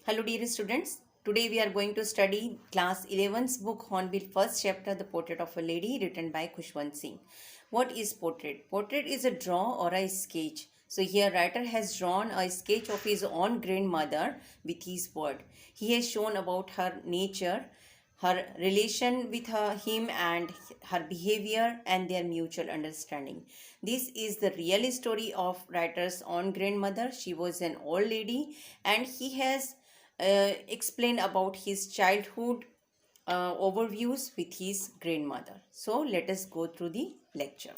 Hello dear students. Today we are going to study class 11's book Hornbill first chapter The Portrait of a Lady written by Khushwant Singh. What is portrait? Portrait is a draw or a sketch. So here writer has drawn a sketch of his own grandmother with his word. He has shown about her nature, her relation with him and her behavior and their mutual understanding. This is the real story of writer's own grandmother. She was an old lady and he has explained about his childhood overviews with his grandmother. So let us go through the lecture.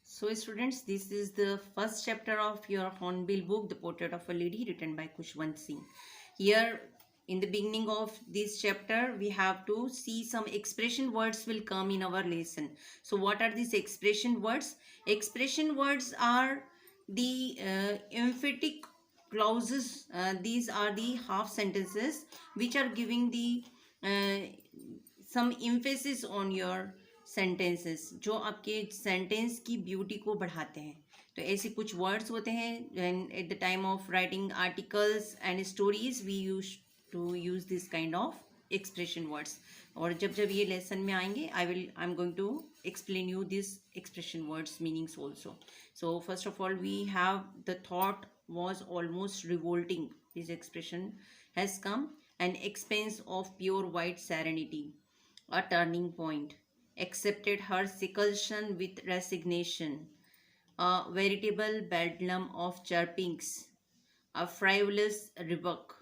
So students, this is the first chapter of your Hornbill book, The Portrait of a Lady, written by Khushwant Singh. Here in the beginning of this chapter, we have to see some expression words will come in our lesson. So what are these expression words? Expression words are the emphatic clauses. These are the half sentences which are giving the uh, some emphasis on your sentences जो आपके sentence की beauty को बढ़ाते हैं. तो ऐसे कुछ words होते हैं at the time of writing articles and stories we use to use this kind of expression words. और जब जब ये लेसन में आएंगे I am going to explain you this expression words meanings also. So first of all we have the thought was almost revolting. This expression has come. An expense of pure white serenity, a turning point, accepted her seclusion with resignation, a veritable bedlam of chirpings, a frivolous rebuke,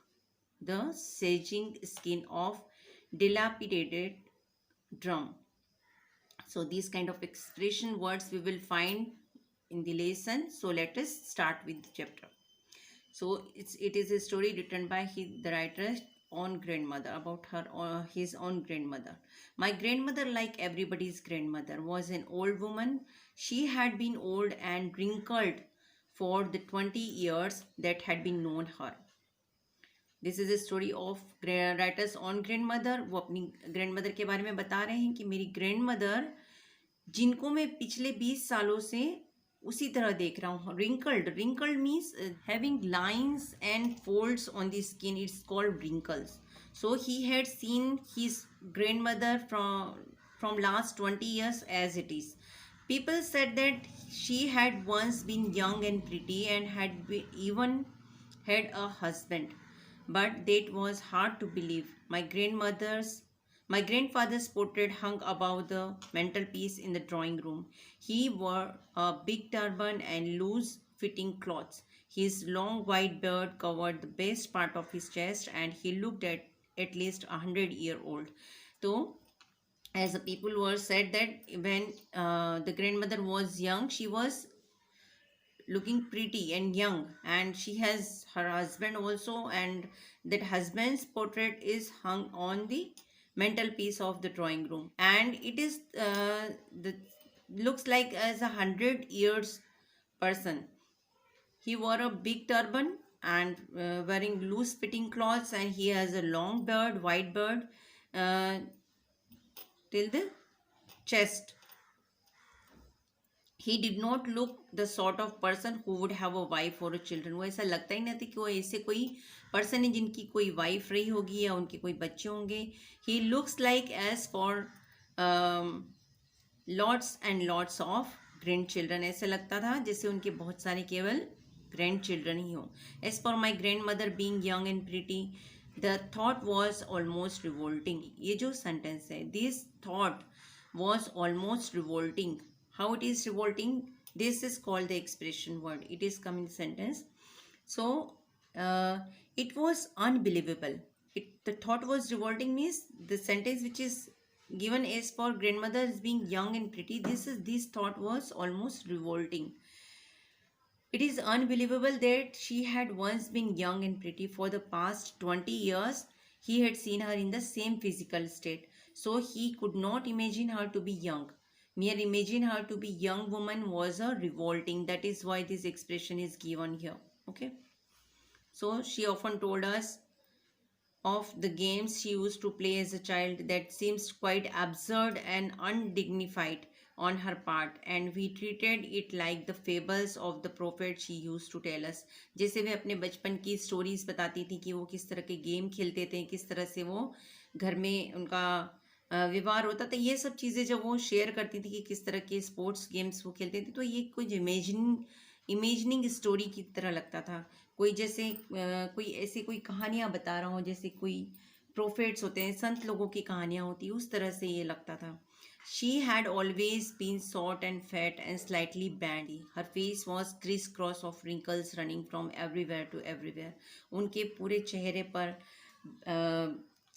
the saging skin of dilapidated drum. So these kind of expression words we will find in the lesson. So let us start with the chapter. So it is a story written by the writer's own grandmother, about her or his own grandmother. My grandmother, like everybody's grandmother, was an old woman. She had been old and wrinkled for the 20 years that had been known her. This is a story of writers on grand mother. वो अपनी grand mother के बारे में बता रहे हैं कि मेरी ग्रैंड मदर जिनको मैं पिछले 20 सालों से उसी तरह देख रहा हूँ. Wrinkled means having lines and folds on the skin. It's called wrinkles. So he had seen his grand mother from last 20 years as it is. People said that she had once been young and pretty and even had a husband. But that was hard to believe. My grandfather's portrait hung above the mantelpiece in the drawing room. He wore a big turban and loose fitting clothes. His long white beard covered the best part of his chest and he looked at least 100-year-old. So as the people were said that when the grandmother was young, she was looking pretty and young, and she has her husband also, and that husband's portrait is hung on the mantelpiece of the drawing room, and it is the looks like as 100 years person. He wore a big turban and wearing loose fitting clothes, and he has a long beard, white beard, uh, till the chest. He did not look the sort of person who would have a wife or a children. वो ऐसा लगता ही नहीं था कि वो ऐसे कोई person है जिनकी कोई वाइफ रही होगी या उनके कोई बच्चे होंगे. He looks like as for lots and lots of grandchildren. ऐसा लगता था जैसे उनके बहुत सारे केवल grandchildren ही हों. As for my grandmother being young and pretty, the thought was almost revolting. ये जो sentence है, this thought was almost revolting. How it is revolting? This is called the expression word. It is come in sentence. So it was unbelievable. The thought was revolting means the sentence which is given as for grandmother as being young and pretty. This thought was almost revolting. It is unbelievable that she had once been young and pretty. For the past 20 years, he had seen her in the same physical state. So he could not imagine her to be young. Mere imagine her to be young woman was a revolting. That is why this expression is given here. Okay. So she often told us of the games she used to play as a child that seems quite absurd and undignified. on her part, and we treated it like the fables of the prophet she used to tell us. जैसे वे अपने बचपन की stories बताती थी कि वो किस तरह के गेम खेलते थे, किस तरह से वो घर में उनका व्यवहार होता था, ये सब चीज़ें जब वो शेयर करती थी कि किस तरह के स्पोर्ट्स गेम्स वो खेलते थे, तो ये कुछ इमेजिनिंग स्टोरी की तरह लगता था। कोई जैसे कोई ऐसी कोई कहानियाँ बता रहा हूँ, जैसे कोई प्रोफेट्स होते हैं, संत लोगों की कहानियाँ होती, उस तरह से ये लगता था। She had always been short and fat and slightly bandy. Her face was crisscross of wrinkles running from everywhere to everywhere. उनके पूरे चेहरे पर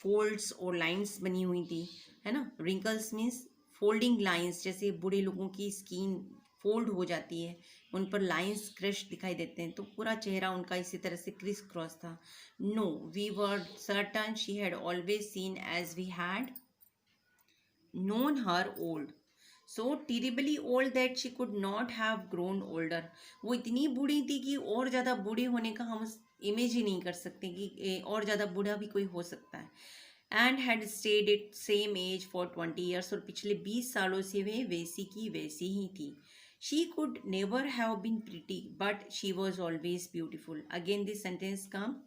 फोल्ड्स और लाइंस बनी हुई थी, है ना। रिंकल्स मीन्स फोल्डिंग लाइंस, जैसे बूढ़े लोगों की स्किन फोल्ड हो जाती है, उन पर लाइंस क्रश दिखाई देते हैं, तो पूरा चेहरा उनका इसी तरह से क्रिस क्रॉस था। No, we were certain she had always seen as we had known her old, so terribly old that she could not have grown older. वो इतनी बूढ़ी थी कि और ज़्यादा बूढ़े होने का हम इमेज ही नहीं कर सकते कि और ज़्यादा बूढ़ा भी कोई हो सकता है। And had stayed it same as for 20 years, और पिछले 20 सालों से वे वैसी की वैसी ही थी। She could never have been pretty but she was always beautiful. Again this sentence come.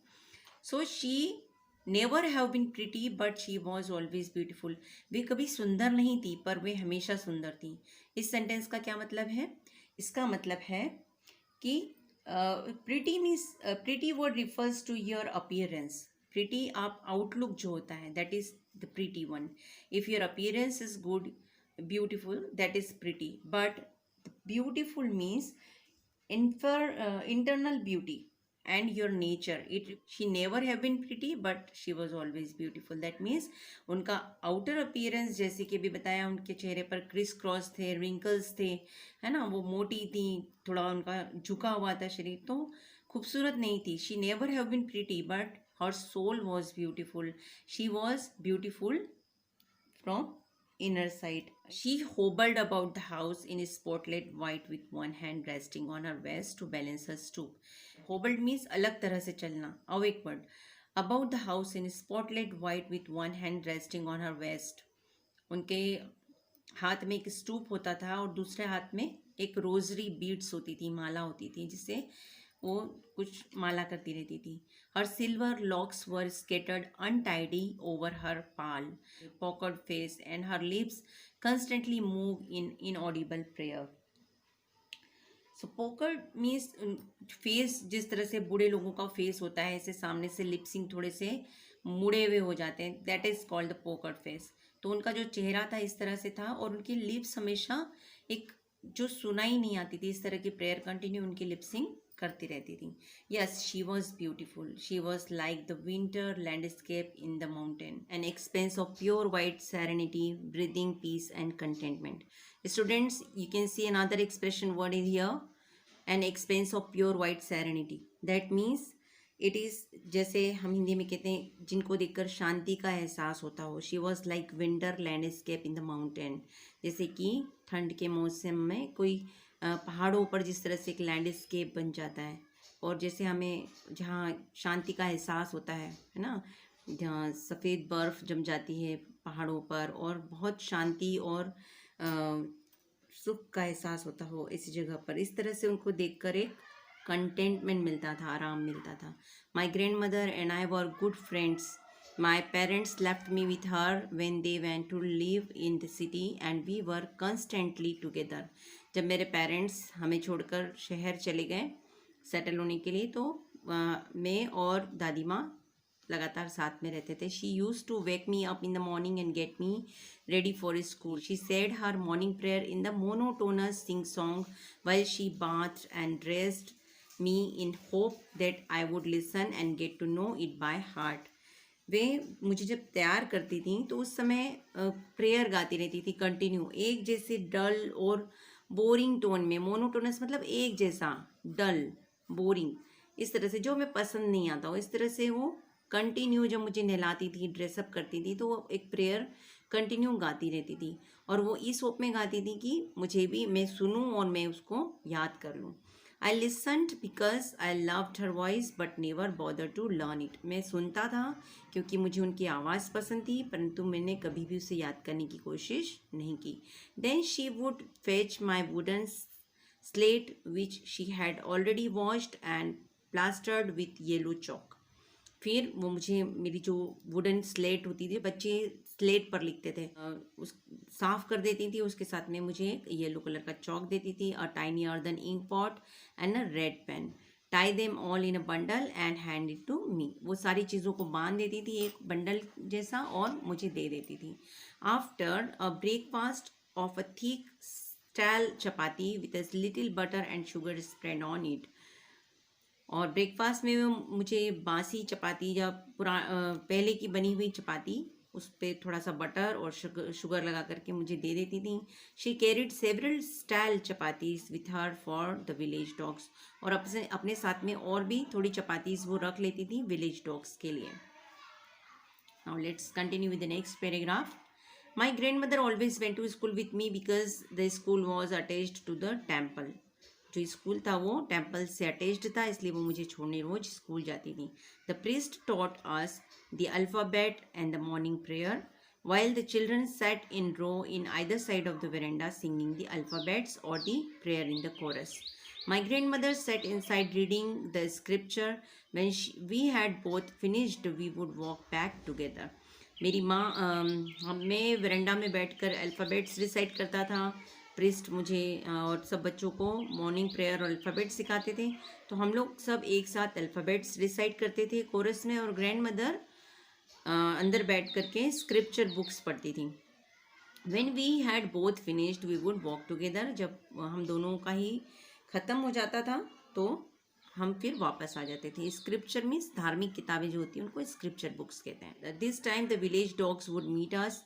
So she never have been pretty but she was always beautiful. वे कभी सुंदर नहीं थी पर वे हमेशा सुंदर थी। इस सेंटेंस का क्या मतलब है? इसका मतलब है कि pretty means, pretty word refers to your appearance. Pretty आप आउटलुक जो होता है, that is the pretty one. If your appearance is good, beautiful, that is pretty. But beautiful means internal beauty and your nature. She never have been pretty but she was always beautiful. That means उनका outer appearance, जैसे कि भी बताया, उनके चेहरे पर criss cross थे, wrinkles थे, है ना, वो मोटी थी, थोड़ा उनका झुका हुआ था शरीर, तो खूबसूरत नहीं थी। She never have been pretty but her soul was beautiful. She was beautiful from inner side. She hobbled about the house in spotlight white with one hand resting on her waist to balance her stoop. Hobbled means अलग तरह से चलना, awake word. About the house in spotlight white with one hand resting on her waist. उनके हाथ में एक stoop होता था और दूसरे हाथ में एक रोजरी बीड्स होती थी, माला होती थी, जिससे वो कुछ माला करती रहती थी। Her silver locks were scattered untidy over her pale puckered face and her lips constantly move in inaudible prayer. So pucker means face, जिस तरह से बूढ़े लोगों का फेस होता है, ऐसे सामने से लिप्सिंग थोड़े से मुड़े हुए हो जाते हैं, that is called the pocket face. तो उनका जो चेहरा था इस तरह से था और उनकी लिप्स हमेशा एक जो सुनाई नहीं आती थी, इस तरह की प्रेयर कंटिन्यू उनकी लिप्सिंग करती रहती थी। Yes, she was beautiful. She was like the winter landscape in the mountain, an expanse of pure white serenity, breathing peace and contentment. Students, you can see another expression word is here, an expanse of pure white serenity. That means it is, जैसे हम हिंदी में कहते हैं, जिनको देखकर शांति का एहसास होता हो। She was like winter landscape in the mountain, जैसे कि ठंड के मौसम में कोई पहाड़ों पर जिस तरह से एक लैंडस्केप बन जाता है, और जैसे हमें जहाँ शांति का एहसास होता है ना, जहाँ सफ़ेद बर्फ़ जम जाती है पहाड़ों पर और बहुत शांति और सुख का एहसास होता हो इस जगह पर, इस तरह से उनको देखकर एक कंटेंटमेंट मिलता था, आराम मिलता था। My grandmother and I were good friends. My parents left me with her when they went to live in the city and we were constantly together. जब मेरे पेरेंट्स हमें छोड़कर शहर चले गए सेटल होने के लिए, तो मैं और दादी माँ लगातार साथ में रहते थे। She use to wake me up in the morning and get me ready for school. She said her morning prayer in the monotonous sing-song while she bathed and dressed me in hope that I would listen and get to know it by heart. वे मुझे जब तैयार करती थी तो उस समय prayer गाती रहती थी कंटिन्यू, एक जैसे डल और बोरिंग टोन में। मोनोटोनस मतलब एक जैसा, डल, बोरिंग, इस तरह से जो हमें पसंद नहीं आता हो, इस तरह से वो कंटिन्यू जब मुझे नहलाती थी, ड्रेसअप करती थी, तो वो एक प्रेयर कंटिन्यू गाती रहती थी। और वो इस होप में गाती थी कि मुझे भी, मैं सुनूं और मैं उसको याद कर लूं। I listened because I loved her voice but never bother to learn it. मैं सुनता था क्योंकि मुझे उनकी आवाज़ पसंद थी, परंतु मैंने कभी भी उसे याद करने की कोशिश नहीं की। Then she would fetch my wooden slate which she had already washed and plastered with yellow chalk. फिर वो मुझे मेरी जो वुडन स्लेट होती थी, बच्चे स्लेट पर लिखते थे, उस साफ कर देती थी। उसके साथ में मुझे येलो कलर का चौक देती थी, a tiny earthen ink pot and a red pen. Tie them all in a bundle and hand it to me. वो सारी चीज़ों को बांध देती थी एक बंडल जैसा और मुझे दे देती थी। After a breakfast of a thick style chapati with a little butter and sugar spread on it. और ब्रेकफास्ट में वो मुझे बासी चपाती या पहले की बनी हुई चपाती, उस पर थोड़ा सा बटर और शुगर लगा करके मुझे दे देती थी। She carried several style chapatis with her for the village dogs. और अपने अपने साथ में और भी थोड़ी चपातीज वो रख लेती थी विलेज डॉग्स के लिए। Now let's continue with the next paragraph. My grandmother always went to school with me because the school was attached to the temple. जो स्कूल था वो टेम्पल से अटैच्ड था, इसलिए वो मुझे छोड़ने रोज स्कूल जाती थी। The priest taught us the alphabet and the morning prayer while the children sat in row in either side of the veranda singing the alphabets or the prayer in the chorus. My grandmother sat inside reading the scripture. When we had both finished, we would walk back together. मेरी माँ मैं veranda में बैठकर alphabets recite करता था। Priest मुझे और सब बच्चों को मॉर्निंग प्रेयर और अल्फ़ाबेट सिखाते थे, तो हम लोग सब एक साथ अल्फ़ाबेट्स रिसाइट करते थे कोरस में, और ग्रैंड मदर अंदर बैठ करके स्क्रिप्चर बुक्स पढ़ती थी। When we had both finished we would walk together. जब हम दोनों का ही ख़त्म हो जाता था तो हम फिर वापस आ जाते थे। स्क्रिप्चर मीन्स धार्मिक किताबें जो होती हैं उनको स्क्रिप्चर बुक्स कहते हैं। This time the village dogs would meet us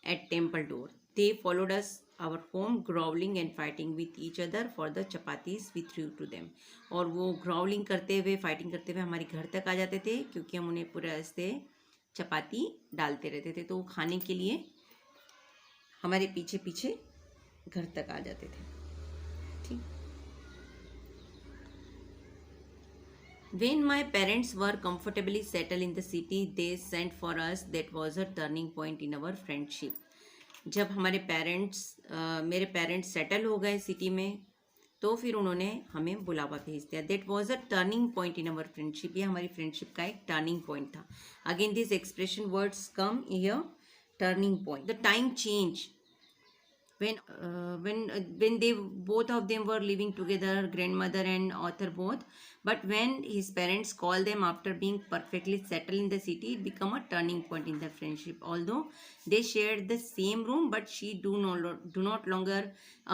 at temple door. They followed us our home growling and fighting with each other for the chapatis we threw to them. और वो ग्राउलिंग करते हुए, fighting करते हुए हमारे घर तक आ जाते थे, क्योंकि हम उन्हें पूरे रास्ते चपाती डालते रहते थे, तो वो खाने के लिए हमारे पीछे पीछे घर तक आ जाते थे। ठीक। When my parents were comfortably settled in the city, they sent for us. That was a turning point in our friendship. जब मेरे पेरेंट्स सेटल हो गए सिटी में, तो फिर उन्होंने हमें बुलावा भेज दिया। That was a turning point in our friendship. ये हमारी फ्रेंडशिप का एक टर्निंग पॉइंट था। Again this expression words come here, turning point. The time change when they both of them were living together, grandmother and author both. But when his parents called them after being perfectly settled in the city, it became a turning point in their friendship. Although they shared the same room, but she do not longer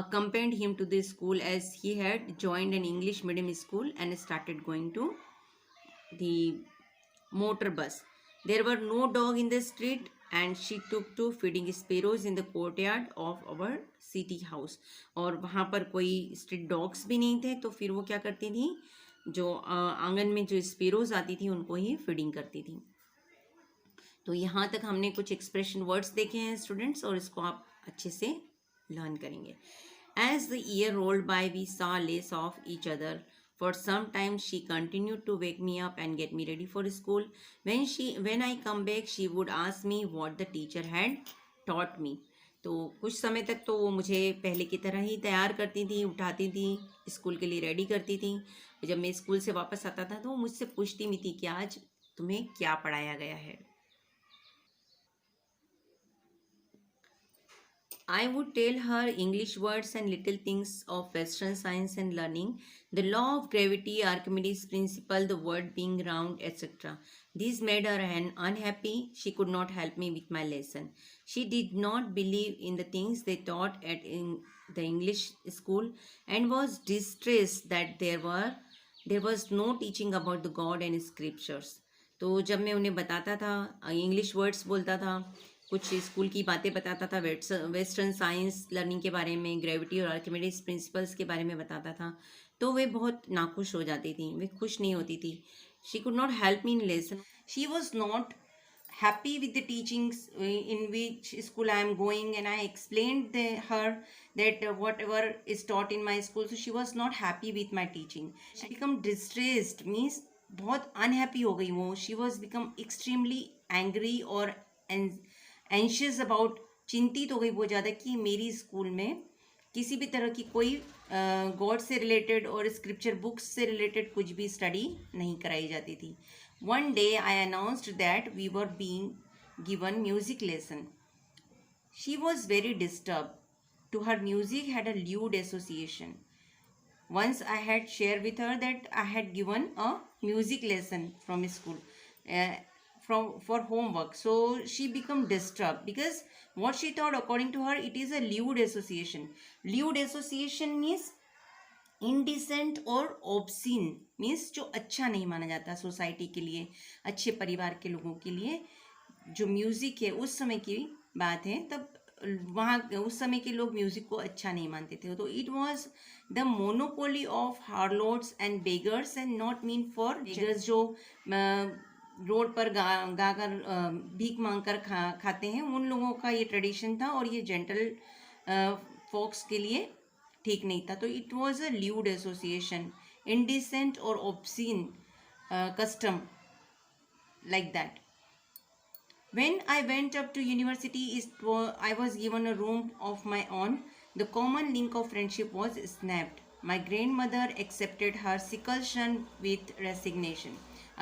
accompanied him to the school, as he had joined an English medium school and started going to the motor bus. There were no dog in the street, and she took to feeding sparrows in the courtyard of our city house. और वहाँ पर कोई street dogs भी नहीं थे, तो फिर वो क्या करती थी, जो आंगन में जो स्पेरोज आती थी उनको ही फीडिंग करती थी। तो यहाँ तक हमने कुछ एक्सप्रेशन वर्ड्स देखे हैं स्टूडेंट्स, और इसको आप अच्छे से लर्न करेंगे। As the year rolled by we saw less of each other. For some time she continued to wake me up and get me ready for school. When I come back, she would ask me what the teacher had taught me. तो कुछ समय तक तो वो मुझे पहले की तरह ही तैयार करती थी, उठाती थी, स्कूल के लिए रेडी करती थी। जब मैं स्कूल से वापस आता था तो वो मुझसे पूछती भी थी कि आज तुम्हें क्या पढ़ाया गया है। I would tell her English words and little things of Western science and learning, the law of gravity, Archimedes' principle, the world being round, etc. This made her unhappy. She could not help me with my lesson. She did not believe in the things they taught in the English school and was distressed that there was no teaching about the God and scriptures. तो जब मैं उन्हें बताता था, English words बोलता था, कुछ school की बातें बताता था, वेस्टर्न साइंस लर्निंग के बारे में, ग्रेविटी और आर्किमिडीज प्रिंसिपल्स के बारे में बताता था, तो वे बहुत नाखुश हो जाती थी, वे खुश नहीं होती थी। She could not help me in lesson. She was not happy with the teachings in which school I am going, and I explained her that whatever is taught in my school, so she was not happy with my teaching. She become distressed, means बहुत unhappy हो गई वो. She was become extremely angry और anxious about, चिंतित हो गई बहुत ज़्यादा कि मेरी स्कूल में किसी भी तरह की कोई गॉड से रिलेटेड और स्क्रिप्चर बुक्स से रिलेटेड कुछ भी स्टडी नहीं कराई जाती थी. One day I announced that we were being given music lesson. She was very disturb. To her, music had a lewd association. Once I had shared with her that I had given a music lesson from school for homework. So she became disturbed because what she thought, according to her, it is a lewd association. Lewd association means indecent और obscene, means जो अच्छा नहीं माना जाता society के लिए, अच्छे परिवार के लोगों के लिए. जो म्यूज़िक है उस समय की बात है, तब वहाँ उस समय के लोग म्यूज़िक को अच्छा नहीं मानते थे. तो it was the monopoly of harlots and beggars and not mean for beggars जो रोड पर गा कर भीख मांग कर खाते हैं, उन लोगों का ये ट्रेडिशन था. और ये जेंटल फोक्स के लिए ठीक नहीं था. तो it was a lewd association, indecent और obscene custom like that. When I went up to university, I was given a room of my own. The common link of friendship was snapped. My grandmother accepted her sickle son with resignation.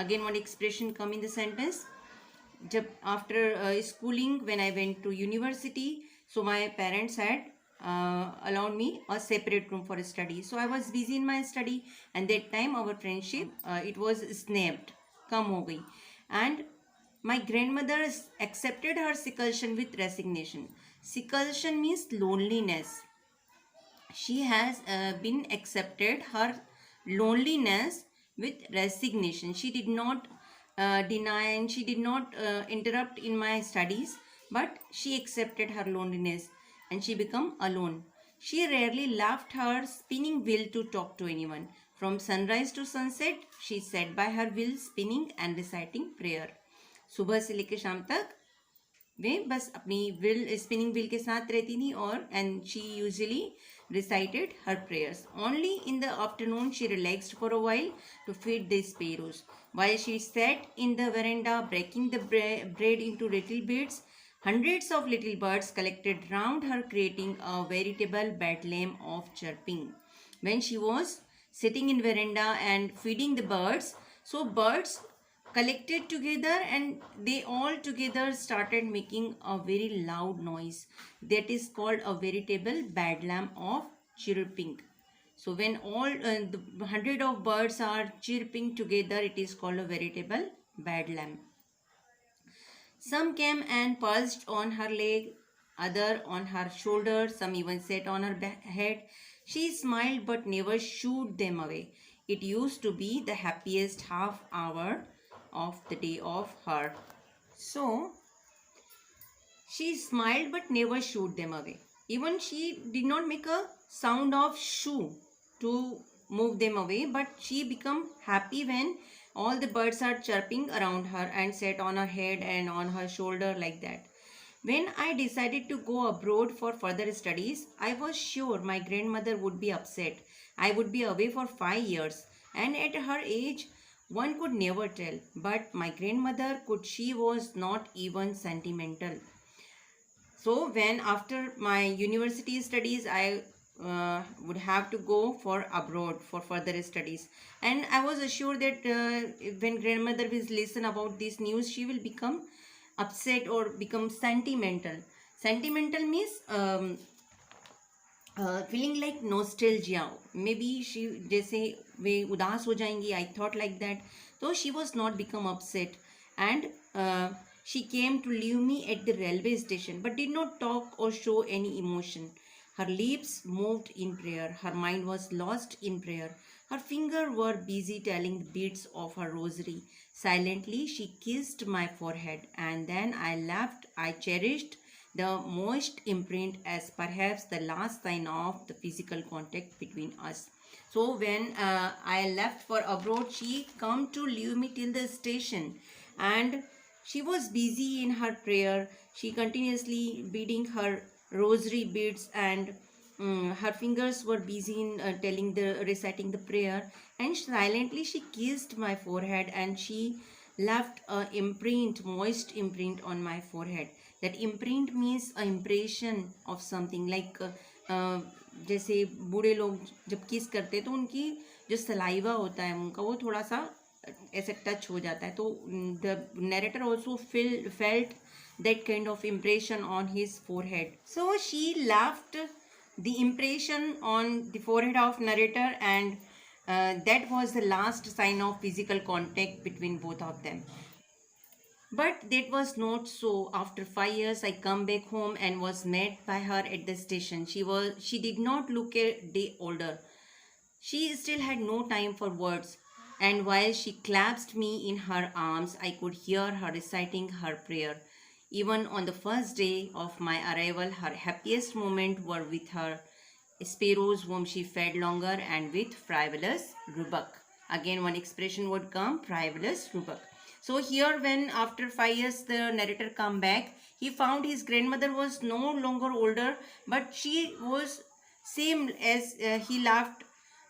Again, one expression come in the sentence. Jab after schooling, when I went to university, so my parents had allowed me a separate room for study. So I was busy in my study, and that time our friendship it was snapped, kam ho gayi. And my grandmother accepted her seclusion with resignation. Seclusion means loneliness. She has been accepted her loneliness with resignation. She did not deny and she did not interrupt in my studies, but she accepted her loneliness and she became alone. She rarely left her spinning wheel to talk to anyone. From sunrise to sunset, she sat by her wheel spinning and reciting prayer. सुबह से लेकर शाम तक वे बस अपनी spinning wheel के साथ रहती थी और and she usually recited her prayers. Only in the afternoon she relaxed for a while to feed the sparrows. While she sat in the veranda breaking the bread into little bits, hundreds of little birds collected round her, creating a veritable bedlam of chirping. When she was sitting in veranda and feeding the birds, so birds collected together and they all together started making a very loud noise that is called a veritable bedlam of chirping. So when all the hundred of birds are chirping together, it is called a veritable bedlam. Some came and perched on her leg, other on her shoulder, some even sat on her head. She smiled but never shooed them away. It used to be the happiest half hour of the day of her. So she smiled but never shooed them away. Even she did not make a sound of shoo to move them away, but she became happy when all the birds are chirping around her and sat on her head and on her shoulder like that. When I decided to go abroad for further studies, I was sure my grandmother would be upset. I would be away for 5 years, and at her age, one could never tell, but my grandmother could. She was not even sentimental. So when after my university studies, I would have to go for abroad for further studies, and I was assured that when grandmother will listen about this news, she will become upset or become sentimental. Sentimental means feeling like nostalgia. Maybe she जैसे वे उदास हो जाएंगी. I thought like that. So she was not become upset, and she came to leave me at the railway station, but did not talk or show any emotion. Her lips moved in prayer. Her mind was lost in prayer. Her fingers were busy telling the beads of her rosary. Silently, she kissed my forehead, and then I left. I cherished the moist imprint as perhaps the last sign of the physical contact between us. So when I left for abroad, she come to leave me till the station, and She was busy in her prayer. She continuously beating her rosary beads, and her fingers were busy in reciting the prayer. And silently she kissed my forehead, and she left a imprint, moist imprint on my forehead. That imprint means a impression of something, like जैसे बूढ़े लोग जब किस करते हैं तो उनकी जो सलाइवा होता है उनका वो थोड़ा सा ऐसे टच हो जाता है, तो the narrator also felt that kind of impression on his forehead. So she left the impression on the forehead of narrator, and that was the last sign of physical contact between both of them. But that was not so. After 5 years, I come back home and was met by her at the station. She did not look a day older. She still had no time for words, and while she clasped me in her arms, I could hear her reciting her prayer. Even on the first day of my arrival, her happiest moments were with her sparrows whom she fed longer, and with frivolous Rubak. Again, one expression would come, frivolous Rubak. So here, when after 5 years the narrator come back, he found his grandmother was no longer older, but she was same as he left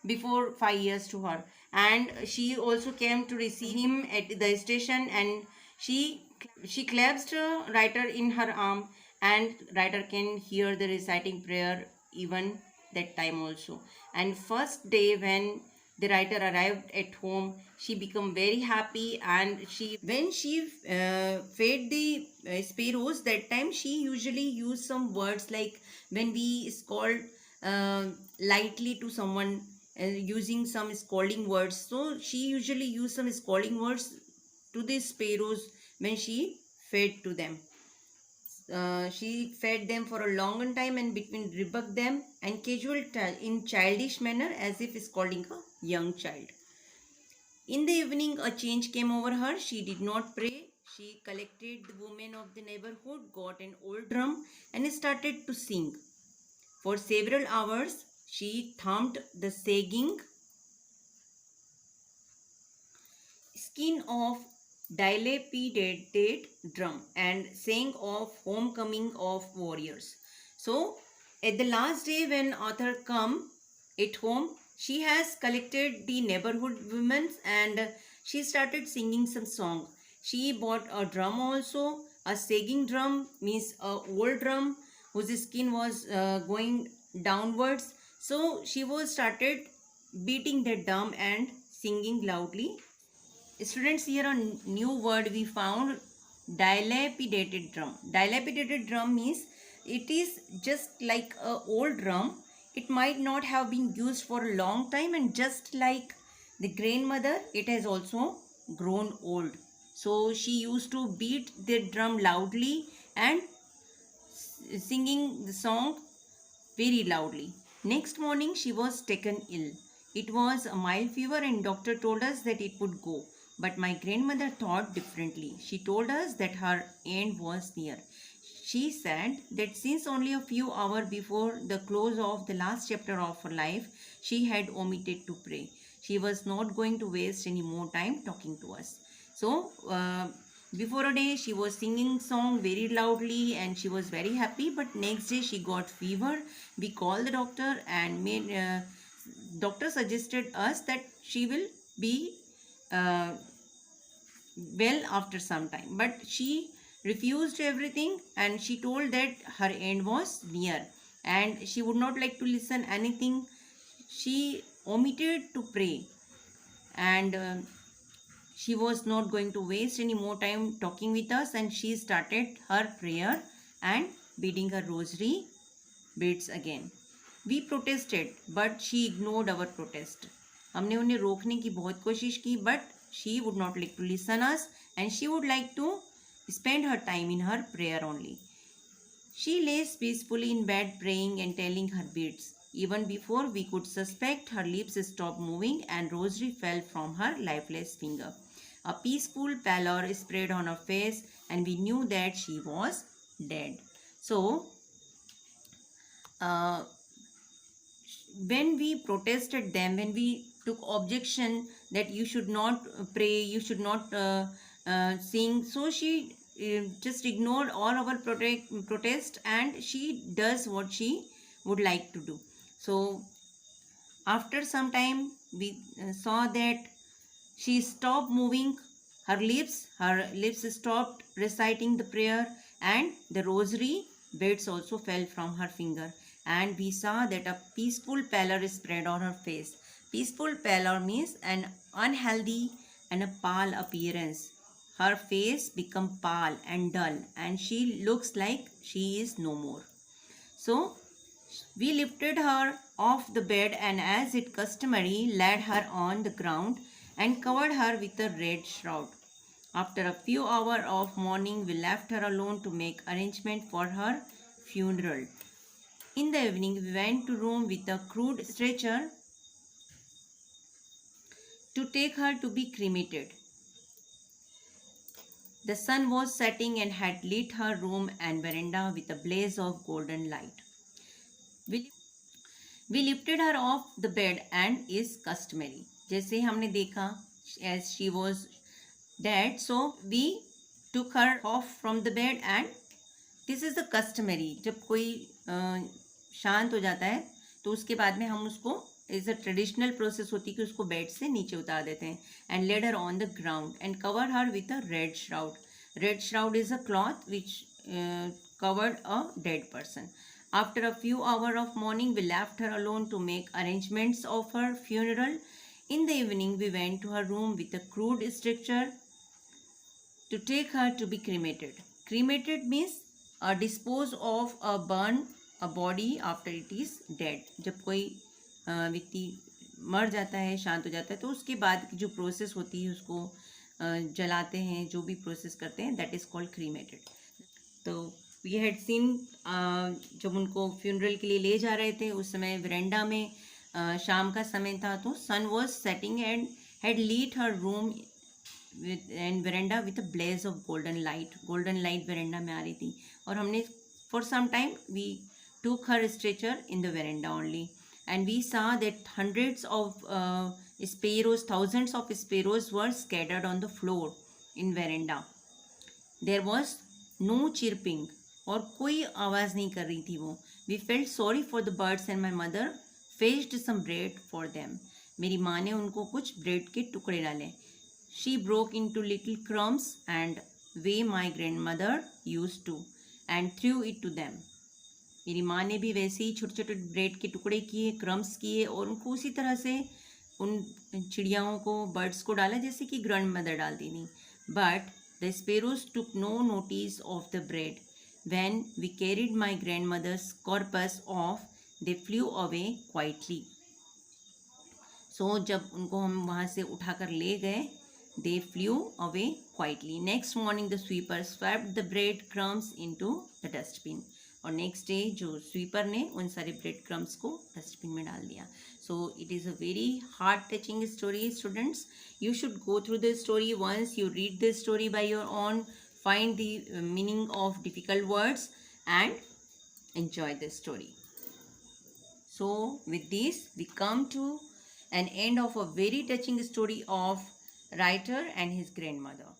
before 5 years to her, and she also came to receive him at the station, and she clasped writer in her arm, and writer can hear the reciting prayer even that time also. And first day when the writer arrived at home, she became very happy, and when she fed the sparrows, that time she usually used some words, like when we scold lightly to someone using some scolding words, so she usually used some scolding words to the sparrows when she fed to them. She fed them for a long time, and between rebuffed them and casual in childish manner, as if scolding a young child. In the evening, a change came over her. She did not pray. She collected the women of the neighborhood, got an old drum, and started to sing. For several hours, she thumped the sagging skin of dilapidated drum and sang of homecoming of warriors. So at the last day when author come at home, she has collected the neighborhood women, and she started singing some song. She bought a drum also. A sagging drum means a old drum whose skin was going downwards. So she was started beating the drum and singing loudly. Students, here a new word we found, dilapidated drum. Dilapidated drum means it is just like a old drum. It might not have been used for a long time, and just like the grandmother, it has also grown old. So she used to beat the drum loudly and singing the song very loudly. Next morning she was taken ill. It was a mild fever, and doctor told us that it would go. But my grandmother thought differently. She told us that her end was near. She said that since only a few hours before the close of the last chapter of her life, she had omitted to pray. She was not going to waste any more time talking to us. So, before a day she was singing song very loudly and she was very happy, but next day she got fever. We called the doctor, and doctor suggested us that she will be well after some time, but she refused everything, and she told that her end was near and she would not like to listen anything. She omitted to pray, and she was not going to waste any more time talking with us, and she started her prayer and beating her rosary beads again. We protested, but she ignored our protest. हमने उन्हें रोकने की बहुत कोशिश की, but she would not like to listen us, and she would like to spend her time in her prayer only. She lays peacefully in bed praying and telling her beads. Even before we could suspect, her lips stopped moving and rosary fell from her lifeless finger. A peaceful pallor spread on her face, and we knew that she was dead. So, when we protested them, when we took objection that you should not pray, you should not seeing. So she just ignored all our protest, and she does what she would like to do. So after some time, we saw that she stopped moving her lips stopped reciting the prayer, and the rosary beads also fell from her finger. And we saw that a peaceful pallor spread on her face. Peaceful pallor means an unhealthy and a pale appearance. Her face become pale and dull, and she looks like she is no more. So we lifted her off the bed, and as it customary, laid her on the ground and covered her with a red shroud. After a few hours of mourning, we left her alone to make arrangement for her funeral. In the evening, we went to Rome with a crude stretcher to take her to be cremated. The sun was setting and had lit her room and veranda with a blaze of golden light. We lifted her off the bed and is customary. जैसे हमने देखा, as she was dead, so we took her off from the bed, and this is the customary. जब कोई शांत हो जाता है तो उसके बाद में हम उसको इज अ ट्रेडिशनल प्रोसेस होती है कि उसको बेड से नीचे उतार देते हैं. And laid her on the ground and cover her with a red shroud. Red shroud is a cloth which covered a dead person. After a few hours of mourning, we left her alone to make arrangements of her funeral. In the evening, we went to her room with a crude structure to take her to be cremated. Cremated means dispose of a burn a body after it is dead. जब कोई व्यक्ति मर जाता है, शांत हो जाता है, तो उसके बाद की जो प्रोसेस होती है उसको जलाते हैं, जो भी प्रोसेस करते हैं, दैट इज़ कॉल्ड क्रीमेटेड. तो वी हैड सीन जब उनको फ्यूनरल के लिए ले जा रहे थे उस समय वेरेंडा में शाम का समय था, तो sun was setting and had lit her room and verandah with a blaze of golden light verandah में आ रही थी. और हमने for some time we took her stretcher in the veranda only, and we saw that thousands of sparrows were scattered on the floor in veranda. There was no chirping, और कोई आवाज़ नहीं कर रही थी वो. We felt sorry for the birds and my mother fetched some bread for them. मेरी माँ ने उनको कुछ ब्रेड के टुकड़े डाले. She broke into little crumbs and way my grandmother used to and threw it to them. मेरी माँ ने भी वैसे ही छोटे छोटे ब्रेड के टुकड़े किए, क्रम्स किए, और उनको उसी तरह से उन चिड़ियाओं को, बर्ड्स को डाला जैसे कि ग्रैंड मदर डालती थी. But the sparrows took no notice of the bread. When we carried my grandmother's corpse off, they flew away quietly. सो जब उनको हम वहाँ से उठाकर ले गए, they flew away quietly. Next morning the sweeper swept the bread crumbs into the dustbin. और नेक्स्ट डे जो स्वीपर ने उन सारे ब्रेड क्रम्स को डस्टबिन में डाल दिया. So it is a very heart touching story students. You should go through the story once you read the story by your own, find the meaning of difficult words and enjoy the story. So with this we come to an end of a very touching story of writer and his grandmother.